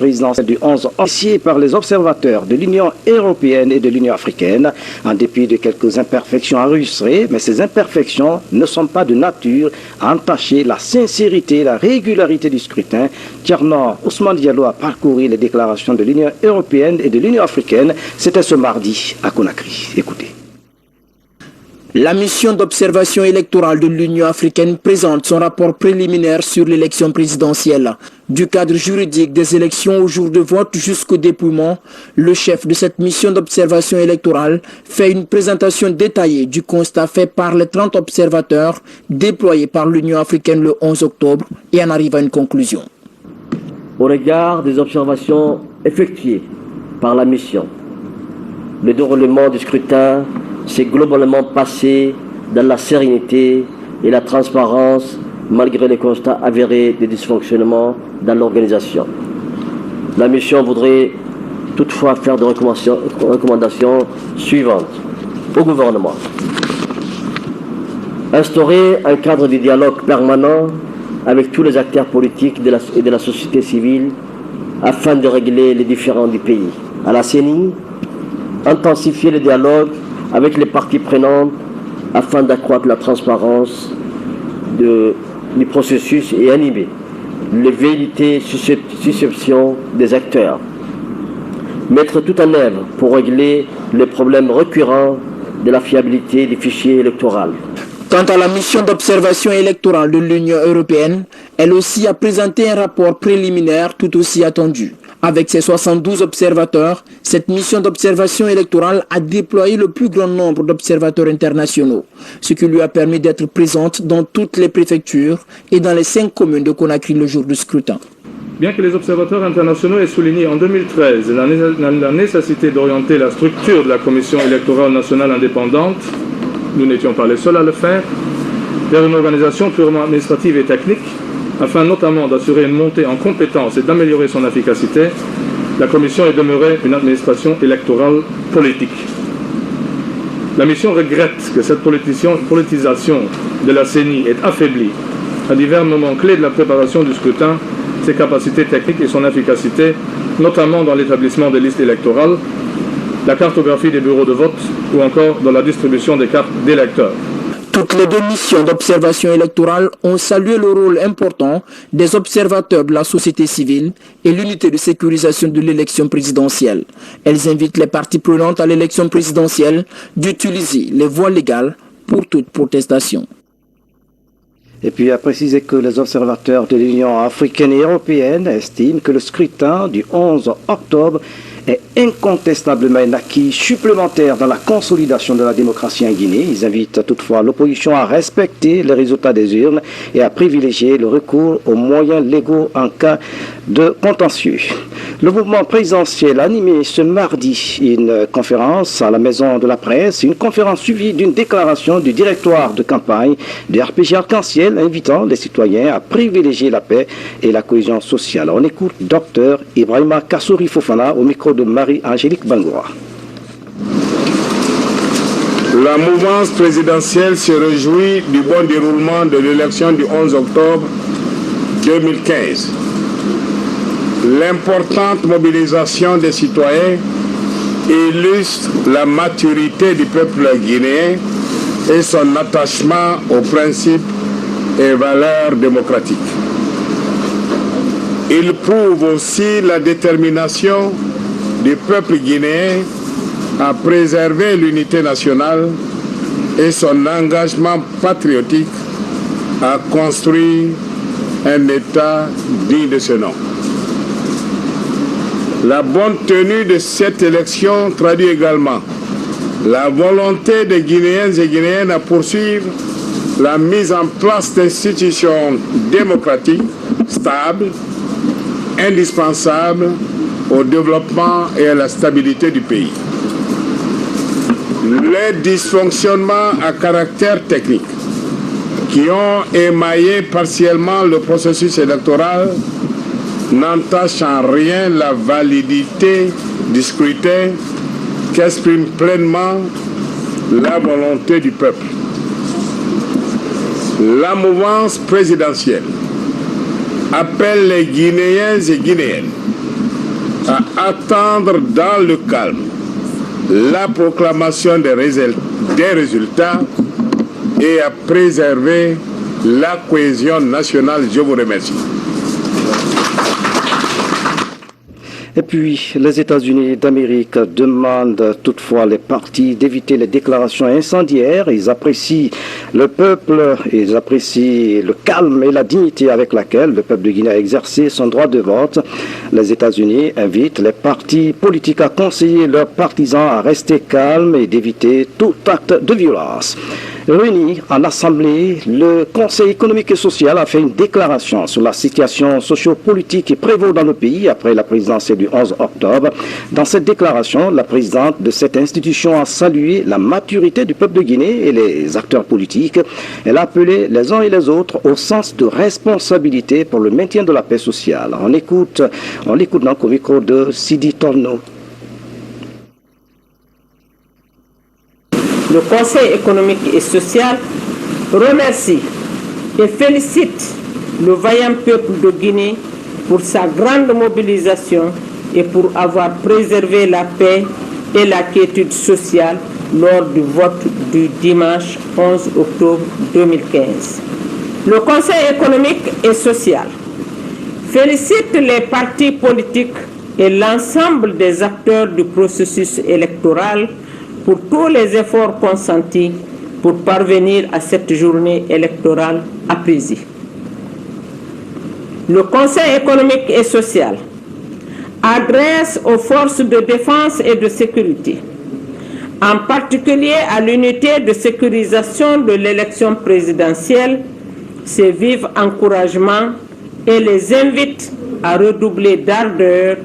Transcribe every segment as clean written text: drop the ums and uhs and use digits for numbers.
présidentielle du 11 initiée par les observateurs de l'Union européenne et de l'Union africaine, en dépit de quelques imperfections enregistrées, mais ces imperfections ne sont pas de nature à entacher la sincérité et la régularité du scrutin. Thierno Ousmane Diallo a parcouru les déclarations de l'Union européenne et de l'Union africaine. C'était ce mardi à Conakry. Écoutez. La mission d'observation électorale de l'Union africaine présente son rapport préliminaire sur l'élection présidentielle. Du cadre juridique des élections au jour de vote jusqu'au dépouillement, le chef de cette mission d'observation électorale fait une présentation détaillée du constat fait par les 30 observateurs déployés par l'Union africaine le 11 octobre et en arrive à une conclusion. Au regard des observations effectuées par la mission, le déroulement du scrutin s'est globalement passé dans la sérénité et la transparence malgré les constats avérés des dysfonctionnements dans l'organisation. La mission voudrait toutefois faire des recommandations suivantes au gouvernement. Instaurer un cadre de dialogue permanent avec tous les acteurs politiques et de la société civile afin de régler les différends du pays. À la CENI, intensifier le dialogue avec les parties prenantes afin d'accroître la transparence du processus et animer les velléités susceptions des acteurs. Mettre tout en œuvre pour régler les problèmes récurrents de la fiabilité des fichiers électoraux. Quant à la mission d'observation électorale de l'Union européenne, elle aussi a présenté un rapport préliminaire tout aussi attendu. Avec ses 72 observateurs, cette mission d'observation électorale a déployé le plus grand nombre d'observateurs internationaux, ce qui lui a permis d'être présente dans toutes les préfectures et dans les 5 communes de Conakry le jour du scrutin. Bien que les observateurs internationaux aient souligné en 2013 la nécessité d'orienter la structure de la Commission électorale nationale indépendante, nous n'étions pas les seuls à le faire, vers une organisation purement administrative et technique, afin notamment d'assurer une montée en compétences et d'améliorer son efficacité, la Commission est demeurée une administration électorale politique. La mission regrette que cette politisation de la CENI ait affaibli, à divers moments clés de la préparation du scrutin, ses capacités techniques et son efficacité, notamment dans l'établissement des listes électorales, la cartographie des bureaux de vote ou encore dans la distribution des cartes d'électeurs. Toutes les 2 missions d'observation électorale ont salué le rôle important des observateurs de la société civile et l'unité de sécurisation de l'élection présidentielle. Elles invitent les parties prenantes à l'élection présidentielle d'utiliser les voies légales pour toute protestation. Et puis a précisé que les observateurs de l'Union africaine et européenne estiment que le scrutin du 11 octobre est incontestablement un acquis supplémentaire dans la consolidation de la démocratie en Guinée. Ils invitent toutefois l'opposition à respecter les résultats des urnes et à privilégier le recours aux moyens légaux en cas de contentieux. Le mouvement présidentiel a animé ce mardi une conférence à la Maison de la Presse, une conférence suivie d'une déclaration du directoire de campagne du RPG Arc-en-Ciel invitant les citoyens à privilégier la paix et la cohésion sociale. On écoute Dr Ibrahima Kassouri Fofana au micro de Marie-Angélique Bangoura. La mouvance présidentielle se réjouit du bon déroulement de l'élection du 11 octobre 2015. L'importante mobilisation des citoyens illustre la maturité du peuple guinéen et son attachement aux principes et valeurs démocratiques. Il prouve aussi la détermination du peuple guinéen à préserver l'unité nationale et son engagement patriotique à construire un État digne de ce nom. La bonne tenue de cette élection traduit également la volonté des Guinéens et Guinéennes à poursuivre la mise en place d'institutions démocratiques stables, indispensables au développement et à la stabilité du pays. Les dysfonctionnements à caractère technique qui ont émaillé partiellement le processus électoral n'entachent en rien la validité du scrutin qu'exprime pleinement la volonté du peuple. La mouvance présidentielle appelle les Guinéens et Guinéennes à attendre dans le calme la proclamation des résultats et à préserver la cohésion nationale. Je vous remercie. Et puis, les États-Unis d'Amérique demandent toutefois les partis d'éviter les déclarations incendiaires. Ils apprécient le peuple, ils apprécient le calme et la dignité avec laquelle le peuple de Guinée a exercé son droit de vote. Les États-Unis invitent les partis politiques à conseiller leurs partisans à rester calmes et d'éviter tout acte de violence. Réuni en Assemblée, le Conseil économique et social a fait une déclaration sur la situation socio-politique qui prévaut dans le pays après la présidentielle du 11 octobre. Dans cette déclaration, la présidente de cette institution a salué la maturité du peuple de Guinée et les acteurs politiques. Elle a appelé les uns et les autres au sens de responsabilité pour le maintien de la paix sociale. On l'écoute donc au micro de Sidi Torno. Le Conseil économique et social remercie et félicite le vaillant peuple de Guinée pour sa grande mobilisation et pour avoir préservé la paix et la quiétude sociale lors du vote du dimanche 11 octobre 2015. Le Conseil économique et social félicite les partis politiques et l'ensemble des acteurs du processus électoral pour tous les efforts consentis pour parvenir à cette journée électorale apaisée. Le Conseil économique et social adresse aux forces de défense et de sécurité, en particulier à l'unité de sécurisation de l'élection présidentielle, ses vifs encouragements et les invite à redoubler d'ardeur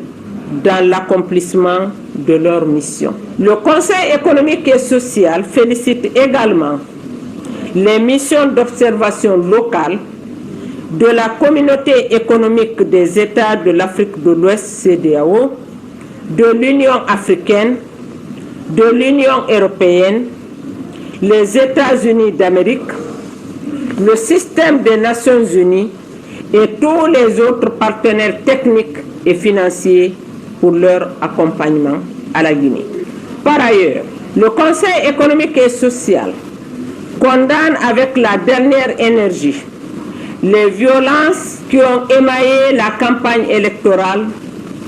dans l'accomplissement de leur mission. Le Conseil économique et social félicite également les missions d'observation locale de la Communauté économique des États de l'Afrique de l'Ouest, CEDEAO, de l'Union africaine, de l'Union européenne, les États-Unis d'Amérique, le système des Nations unies et tous les autres partenaires techniques et financiers pour leur accompagnement à la Guinée. Par ailleurs, le Conseil économique et social condamne avec la dernière énergie les violences qui ont émaillé la campagne électorale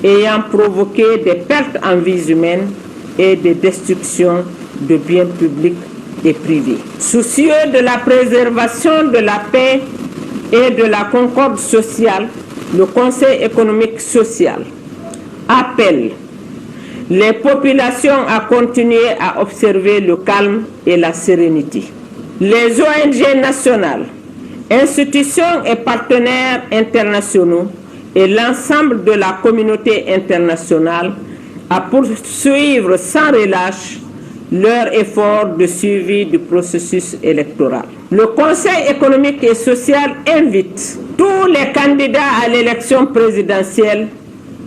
ayant provoqué des pertes en vies humaines et des destructions de biens publics et privés. Soucieux de la préservation de la paix et de la concorde sociale, le Conseil économique social appelle les populations à continuer à observer le calme et la sérénité. Les ONG nationales, institutions et partenaires internationaux et l'ensemble de la communauté internationale à poursuivre sans relâche leur effort de suivi du processus électoral. Le Conseil économique et social invite tous les candidats à l'élection présidentielle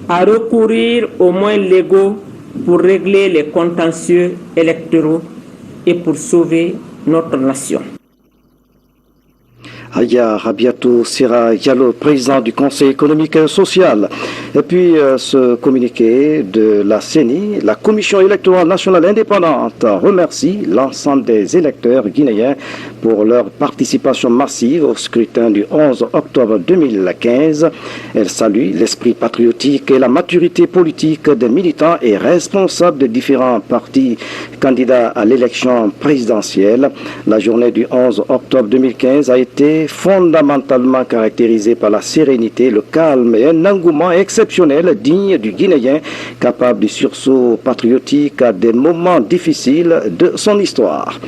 à recourir aux moyens légaux pour régler les contentieux électoraux et pour sauver notre nation. Aya Rabiatou Sira Diallo, président du Conseil économique et social. Et puis ce communiqué de la CENI, la Commission électorale nationale indépendante remercie l'ensemble des électeurs guinéens pour leur participation massive au scrutin du 11 octobre 2015. Elle salue l'esprit patriotique et la maturité politique des militants et responsables de différents partis candidats à l'élection présidentielle. La journée du 11 octobre 2015 a été fondamentalement caractérisée par la sérénité, le calme et un engouement exceptionnel digne du Guinéen, capable du sursaut patriotique à des moments difficiles de son histoire.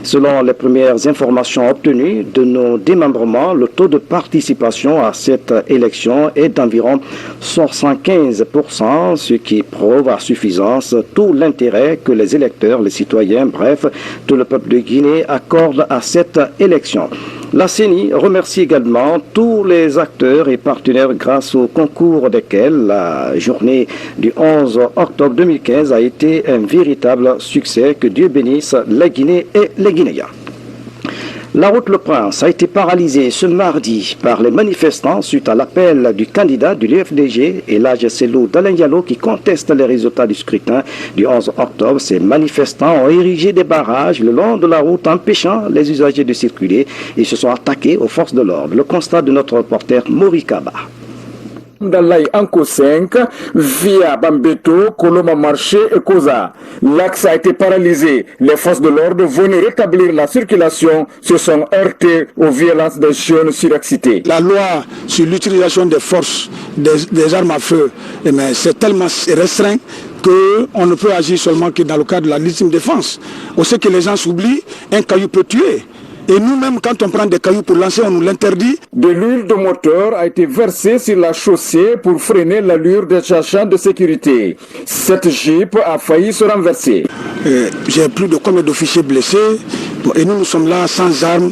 Selon les premières informations obtenues de nos démembrements, le taux de participation à cette élection est d'environ 75%, ce qui prouve à suffisance tout l'intérêt que les électeurs, les citoyens, bref, tout le peuple de Guinée accorde à cette élection. La CENI remercie également tous les acteurs et partenaires grâce au concours desquels la journée du 11 octobre 2015 a été un véritable succès. Que Dieu bénisse la Guinée et les Guinéens. La route Le Prince a été paralysée ce mardi par les manifestants suite à l'appel du candidat de l'UFDG, Elhadji Cellou Dalein Diallo, qui conteste les résultats du scrutin du 11 octobre. Ces manifestants ont érigé des barrages le long de la route, empêchant les usagers de circuler et se sont attaqués aux forces de l'ordre. Le constat de notre reporter Mori Kaba. Dalai Anko 5 via Bambeto, Koloma Marché et Koza. L'axe a été paralysé. Les forces de l'ordre venaient rétablir la circulation, se sont heurtées aux violences des jeunes surexcités. La loi sur l'utilisation des forces des armes à feu, c'est tellement restreint qu'on ne peut agir seulement que dans le cadre de la légitime défense. On sait que les gens s'oublient, un caillou peut tuer. Et nous-mêmes, quand on prend des cailloux pour lancer, on nous l'interdit. De l'huile de moteur a été versée sur la chaussée pour freiner l'allure des agents de sécurité. Cette Jeep a failli se renverser. J'ai plus de combien d'officiers blessés. Et nous sommes là sans armes.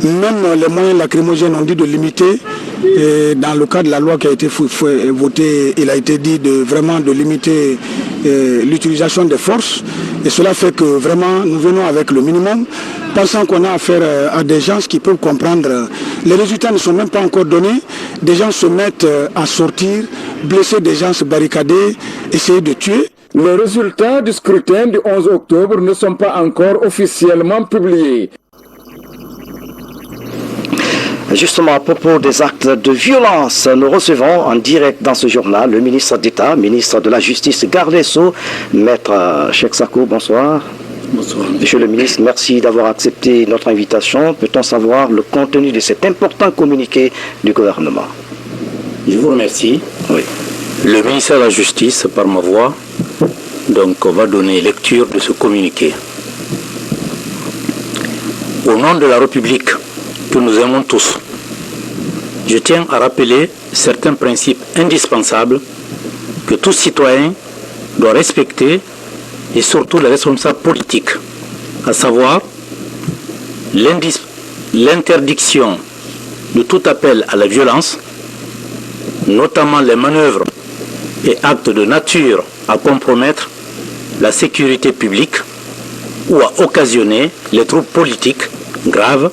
Même les moyens lacrymogènes ont dit de limiter. Et dans le cadre de la loi qui a été votée, il a été dit vraiment de limiter l'utilisation des forces. Et cela fait que vraiment nous venons avec le minimum, pensant qu'on a affaire à des gens qui peuvent comprendre. Les résultats ne sont même pas encore donnés. Des gens se mettent à sortir, blesser des gens, se barricader, essayer de tuer. Les résultats du scrutin du 11 octobre ne sont pas encore officiellement publiés. Justement, à propos des actes de violence, nous recevons en direct dans ce journal le ministre d'État, ministre de la Justice, garde des Sceaux, Maître Cheikh Sako, bonsoir. Bonsoir. Monsieur le ministre, merci d'avoir accepté notre invitation. Peut-on savoir le contenu de cet important communiqué du gouvernement? Je vous remercie. Oui. Le ministère de la Justice, par ma voix, donc, va donner lecture de ce communiqué. Au nom de la République, que nous aimons tous, je tiens à rappeler certains principes indispensables que tout citoyen doit respecter et surtout les responsables politiques, à savoir l'interdiction de tout appel à la violence, notamment les manœuvres et actes de nature à compromettre la sécurité publique ou à occasionner les troubles politiques graves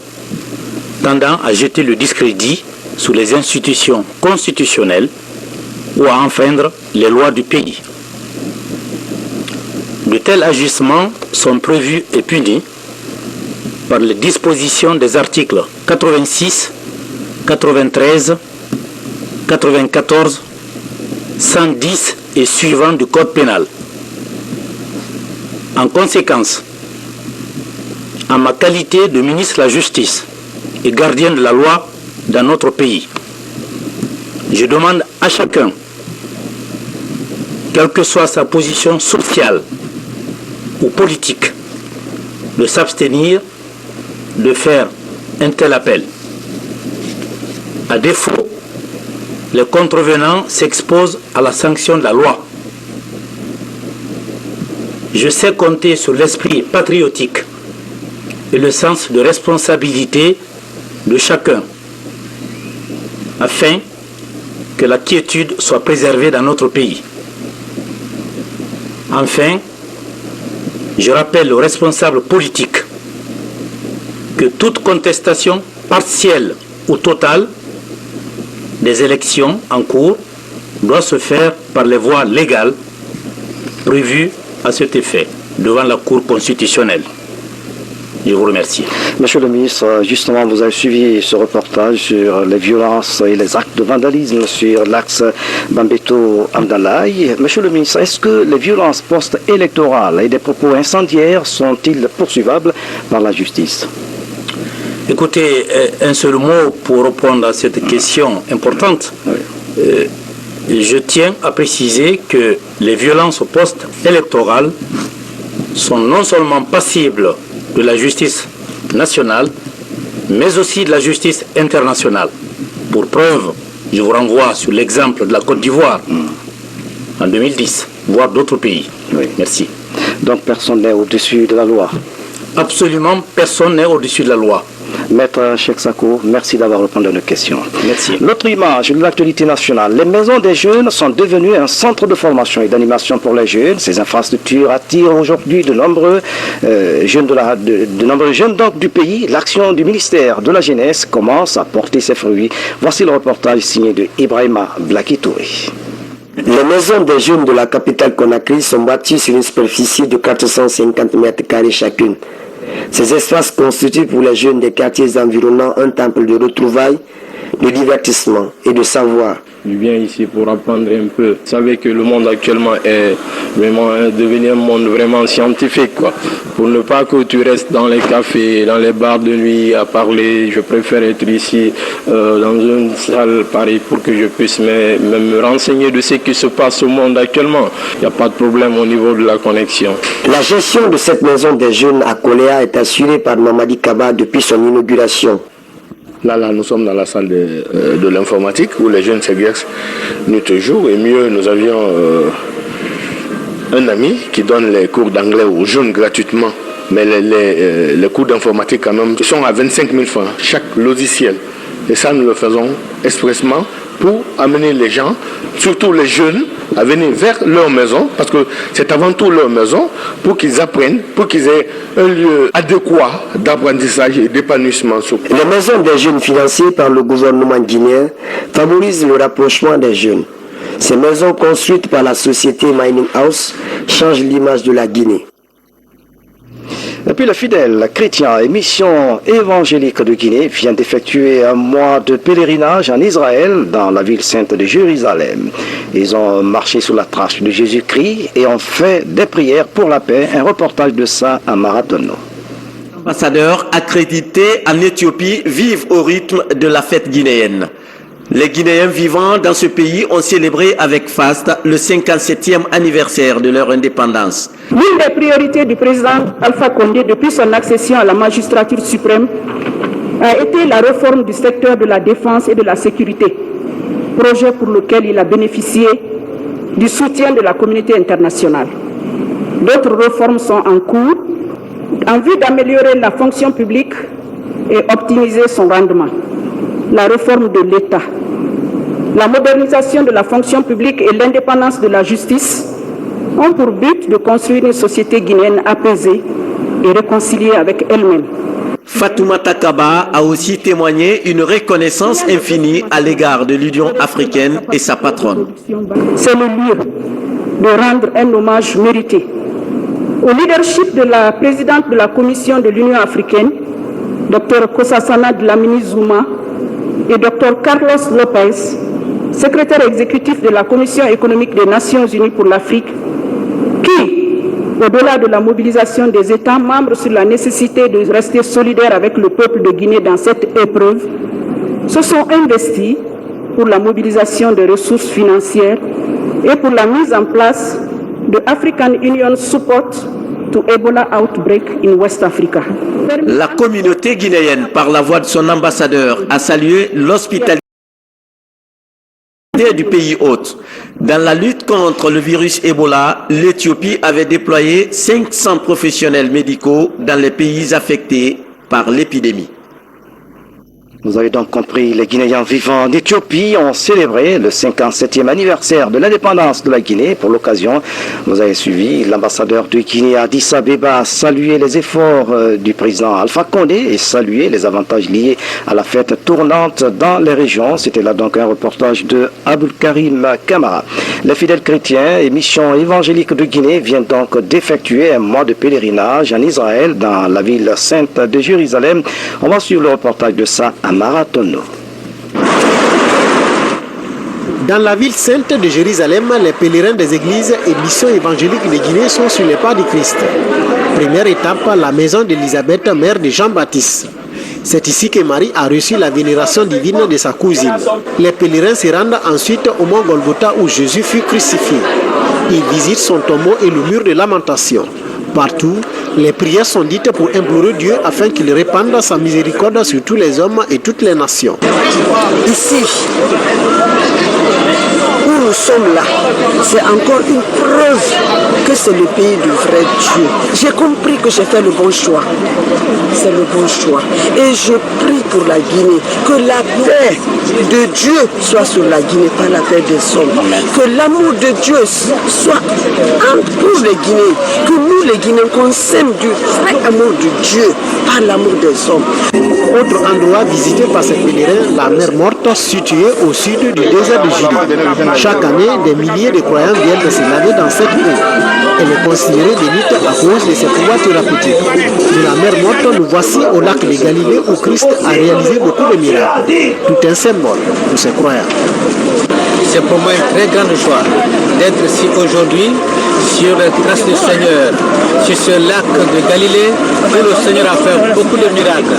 tendant à jeter le discrédit sur les institutions constitutionnelles ou à enfreindre les lois du pays. De tels agissements sont prévus et punis par les dispositions des articles 86, 93, 94, 110 et suivants du Code pénal. En conséquence, en ma qualité de ministre de la Justice et gardien de la loi dans notre pays, je demande à chacun, quelle que soit sa position sociale ou politique, de s'abstenir de faire un tel appel. À défaut, les contrevenants s'exposent à la sanction de la loi. Je sais compter sur l'esprit patriotique et le sens de responsabilité de chacun, afin que la quiétude soit préservée dans notre pays. Enfin, je rappelle aux responsables politiques que toute contestation partielle ou totale des élections en cours doit se faire par les voies légales prévues à cet effet devant la Cour constitutionnelle. Je vous remercie. Monsieur le ministre, justement, vous avez suivi ce reportage sur les violences et les actes de vandalisme sur l'axe Bambeto-Amdalaï. Monsieur le ministre, est-ce que les violences post-électorales et des propos incendiaires sont-ils poursuivables par la justice? Écoutez, un seul mot pour répondre à cette question importante. Je tiens à préciser que les violences post-électorales sont non seulement passibles de la justice nationale, mais aussi de la justice internationale. Pour preuve, je vous renvoie sur l'exemple de la Côte d'Ivoire en 2010, voire d'autres pays. Oui. Merci. Donc personne n'est au-dessus de la loi? Absolument personne n'est au-dessus de la loi. Maître Cheikh Sako, merci d'avoir répondu à nos questions. Merci. L'autre image de l'actualité nationale, les maisons des jeunes sont devenues un centre de formation et d'animation pour les jeunes. Ces infrastructures attirent aujourd'hui de nombreux jeunes donc, du pays. L'action du ministère de la Jeunesse commence à porter ses fruits. Voici le reportage signé de Ibrahima Blakitouré. Les maisons des jeunes de la capitale Conakry sont bâties sur une superficie de 450 mètres carrés chacune. Ces espaces constituent pour les jeunes des quartiers environnants un temple de retrouvailles, de divertissement et de savoir. Je viens ici pour apprendre un peu. Vous savez que le monde actuellement est vraiment devenu un monde vraiment scientifique, quoi. Pour ne pas que tu restes dans les cafés, dans les bars de nuit à parler, je préfère être ici dans une salle pareille pour que je puisse me renseigner de ce qui se passe au monde actuellement. Il n'y a pas de problème au niveau de la connexion. La gestion de cette maison des jeunes à Koléa est assurée par Mamadi Kaba depuis son inauguration. Là, nous sommes dans la salle de l'informatique où les jeunes s'exercent nuit et jour. Et mieux, nous avions un ami qui donne les cours d'anglais aux jeunes gratuitement. Mais les cours d'informatique, quand même, sont à 25 000 francs chaque logiciel. Et ça, nous le faisons expressément pour amener les gens, surtout les jeunes, à venir vers leur maison, parce que c'est avant tout leur maison, pour qu'ils apprennent, pour qu'ils aient un lieu adéquat d'apprentissage et d'épanouissement. Les maisons des jeunes financées par le gouvernement guinéen favorisent le rapprochement des jeunes. Ces maisons construites par la société Mining House changent l'image de la Guinée. Et puis le fidèle chrétien et mission évangélique de Guinée vient d'effectuer un mois de pèlerinage en Israël, dans la ville sainte de Jérusalem. Ils ont marché sous la trace de Jésus-Christ et ont fait des prières pour la paix. Un reportage de ça à Maratono. Les ambassadeurs accrédités en Éthiopie vivent au rythme de la fête guinéenne. Les Guinéens vivant dans ce pays ont célébré avec faste le 57e anniversaire de leur indépendance. L'une des priorités du président Alpha Condé depuis son accession à la magistrature suprême a été la réforme du secteur de la défense et de la sécurité, projet pour lequel il a bénéficié du soutien de la communauté internationale. D'autres réformes sont en cours en vue d'améliorer la fonction publique et optimiser son rendement. La réforme de l'État, la modernisation de la fonction publique et l'indépendance de la justice ont pour but de construire une société guinéenne apaisée et réconciliée avec elle-même. Fatoumata Kaba a aussi témoigné une reconnaissance infinie à l'égard de l'Union africaine et sa patronne. C'est le lieu de rendre un hommage mérité au leadership de la présidente de la Commission de l'Union africaine, Dr Kossasana Dlamini Zuma, et Dr Carlos Lopez, secrétaire exécutif de la Commission économique des Nations Unies pour l'Afrique, qui, au-delà de la mobilisation des États membres sur la nécessité de rester solidaires avec le peuple de Guinée dans cette épreuve, se sont investis pour la mobilisation des ressources financières et pour la mise en place de African Union Support to Ebola Outbreak in West Africa. La communauté guinéenne, par la voix de son ambassadeur, a salué l'hospitalité du pays hôte. Dans la lutte contre le virus Ebola, l'Éthiopie avait déployé 500 professionnels médicaux dans les pays affectés par l'épidémie. Vous avez donc compris, les Guinéens vivant en Éthiopie ont célébré le 57e anniversaire de l'indépendance de la Guinée. Pour l'occasion, vous avez suivi l'ambassadeur de Guinée à Addis Abeba saluer les efforts du président Alpha Condé et saluer les avantages liés à la fête tournante dans les régions. C'était là donc un reportage de Aboul Karim Kamara. Les fidèles chrétiens et missions évangéliques de Guinée viennent donc d'effectuer un mois de pèlerinage en Israël, dans la ville sainte de Jérusalem. On va suivre le reportage de ça à Maratono. Dans la ville sainte de Jérusalem, les pèlerins des églises et missions évangéliques de Guinée sont sur les pas du Christ. Première étape, la maison d'Élisabeth, mère de Jean-Baptiste. C'est ici que Marie a reçu la vénération divine de sa cousine. Les pèlerins se rendent ensuite au mont Golgotha où Jésus fut crucifié. Ils visitent son tombeau et le mur de lamentation. Partout, les prières sont dites pour implorer Dieu afin qu'il répande sa miséricorde sur tous les hommes et toutes les nations. Ici, où nous sommes là, c'est encore une preuve que c'est le pays du vrai Dieu. J'ai compris que j'ai fait le bon choix. C'est le bon choix. Et je prie pour la Guinée, que la paix de Dieu soit sur la Guinée, pas la paix des hommes. Que l'amour de Dieu soit pour les Guinéens. Que nous, les Guinéens, qu'on s'aime du vrai amour de Dieu, pas l'amour des hommes. Autre endroit visité par ces pèlerins, la mer Morte, située au sud du désert de Jiri. Chaque année, des milliers de croyants viennent de se laver dans cette eau. Elle est considérée bénite à cause de ses pouvoirs thérapeutiques. De la mer Morte, nous voici au lac de Galilée où Christ a réalisé beaucoup de miracles. Tout un symbole pour ses croyants. C'est pour moi une très grande joie d'être ici aujourd'hui sur les traces du Seigneur, sur ce lac de Galilée où le Seigneur a fait beaucoup de miracles.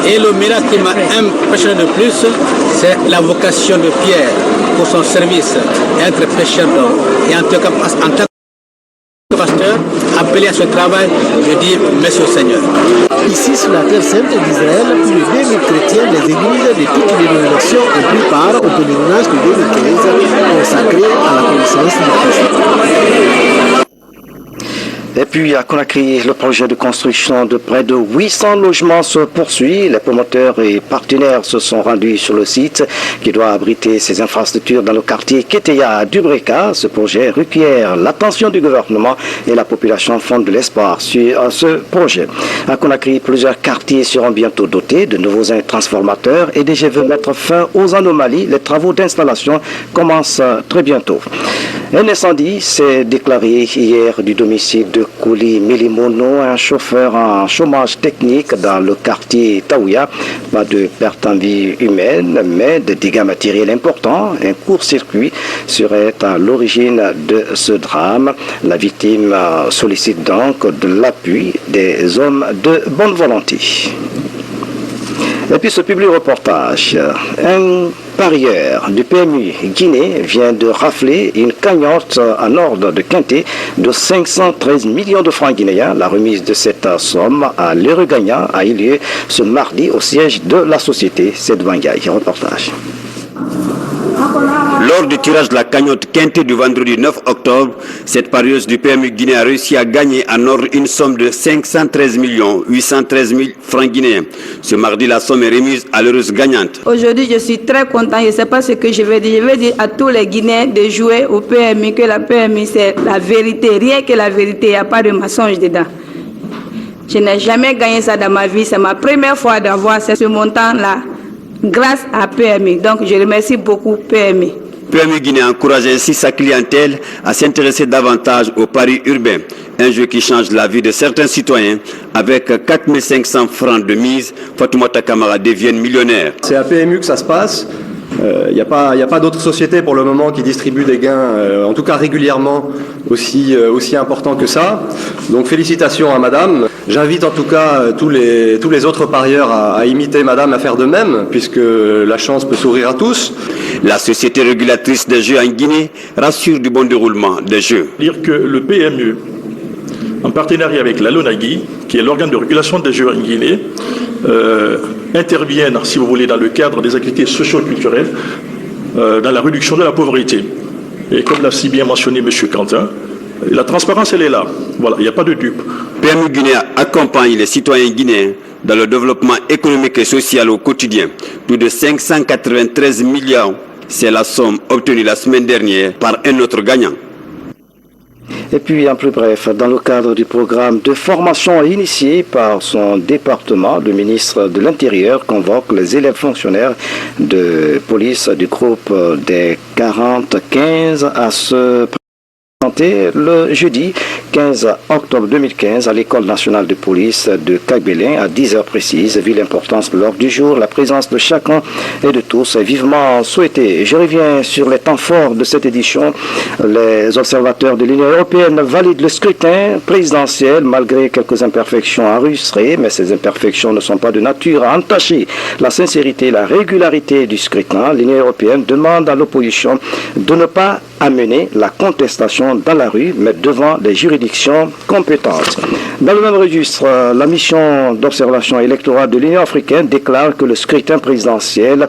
Et le miracle qui m'a impressionné de plus, c'est la vocation de Pierre pour son service, être pêcheur d'hommes. Et en tant que pasteur, appelé à ce travail, je dis merci au Seigneur. Ici, sur la terre sainte d'Israël, plus de 2000 chrétiens des églises de toutes les dénominations ont pris part au pèlerinage de 2015 consacré à la connaissance du Christ. Et puis à Conakry, le projet de construction de près de 800 logements se poursuit. Les promoteurs et partenaires se sont rendus sur le site qui doit abriter ces infrastructures dans le quartier Keteya d'Ubreka. Ce projet requiert l'attention du gouvernement et la population fonde de l'espoir sur ce projet. À Conakry, plusieurs quartiers seront bientôt dotés de nouveaux transformateurs et DG veut mettre fin aux anomalies. Les travaux d'installation commencent très bientôt. Un incendie s'est déclaré hier du domicile de Kouli Milimono, un chauffeur en chômage technique dans le quartier Taouya. Pas de perte en vie humaine, mais de dégâts matériels importants. Un court-circuit serait à l'origine de ce drame. La victime sollicite donc de l'appui des hommes de bonne volonté. Et puis ce public reportage, un parieur du PMU Guinée vient de rafler une cagnotte en ordre de quintet de 513 millions de francs guinéens. La remise de cette somme à l'heureux gagnant a eu lieu ce mardi au siège de la société. C'est Douangaï, reportage. Lors du tirage de la cagnotte quintée du vendredi 9 octobre, cette parieuse du PMU Guinée a réussi à gagner en ordre une somme de 513 813 000 francs guinéens. Ce mardi, la somme est remise à l'heureuse gagnante. Aujourd'hui, je suis très content. Je ne sais pas ce que je vais dire. Je vais dire à tous les Guinéens de jouer au PMU que la PMU, c'est la vérité. Rien que la vérité, il n'y a pas de mensonge dedans. Je n'ai jamais gagné ça dans ma vie. C'est ma première fois d'avoir ce montant-là grâce à PMU. Donc, je remercie beaucoup PMU. PMU Guinée encourage ainsi sa clientèle à s'intéresser davantage au pari urbain, un jeu qui change la vie de certains citoyens. Avec 4 500 francs de mise, Fatoumata Kamara devient millionnaire. C'est à PMU que ça se passe. Il n'y a pas d'autres sociétés pour le moment qui distribuent des gains, en tout cas régulièrement, aussi importants que ça. Donc félicitations à madame. J'invite en tout cas tous les autres parieurs à imiter madame, à faire de même, puisque la chance peut sourire à tous. La société régulatrice des jeux en Guinée rassure du bon déroulement des jeux. Dire que le PMU, en partenariat avec la LONAGUI, qui est l'organe de régulation des jeux en Guinée, interviennent, si vous voulez, dans le cadre des activités socio-culturelles, dans la réduction de la pauvreté. Et comme l'a si bien mentionné M. Quentin, la transparence, elle est là. Voilà, il n'y a pas de dupe. PMU Guinée accompagne les citoyens guinéens dans le développement économique et social au quotidien. Plus de 593 millions, c'est la somme obtenue la semaine dernière par un autre gagnant. Et puis, en plus bref, dans le cadre du programme de formation initié par son département, le ministre de l'Intérieur convoque les élèves fonctionnaires de police du groupe des 40-15 à se présenter le jeudi 15 octobre 2015 à l'École nationale de police de Kagbélin à 10h précises. Vu l'importance de l'ordre du jour, la présence de chacun et de tous est vivement souhaitée. Je reviens sur les temps forts de cette édition. Les observateurs de l'Union européenne valident le scrutin présidentiel malgré quelques imperfections enregistrées, mais ces imperfections ne sont pas de nature à entacher la sincérité et la régularité du scrutin. L'Union européenne demande à l'opposition de ne pas amener la contestation dans la rue, mais devant les juridictions compétentes. Dans le même registre, la mission d'observation électorale de l'Union africaine déclare que le scrutin présidentiel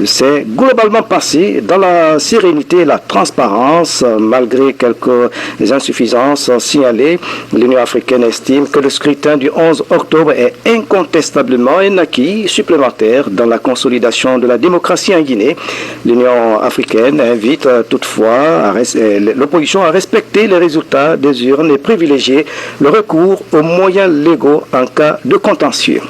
s'est globalement passé dans la sérénité et la transparence, malgré quelques insuffisances signalées. L'Union africaine estime que le scrutin du 11 octobre est incontestablement un acquis supplémentaire dans la consolidation de la démocratie en Guinée. L'Union africaine invite toutefois l'opposition à respecter les résultats des urnes et privilégier le recours aux moyens légaux en cas de contentieux.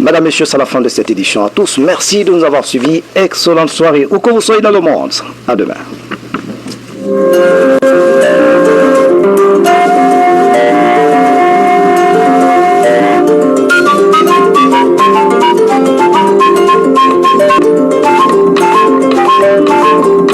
Madame, Messieurs, c'est la fin de cette édition. À tous, merci de nous avoir suivis. Excellente soirée où que vous soyez dans le monde. À demain.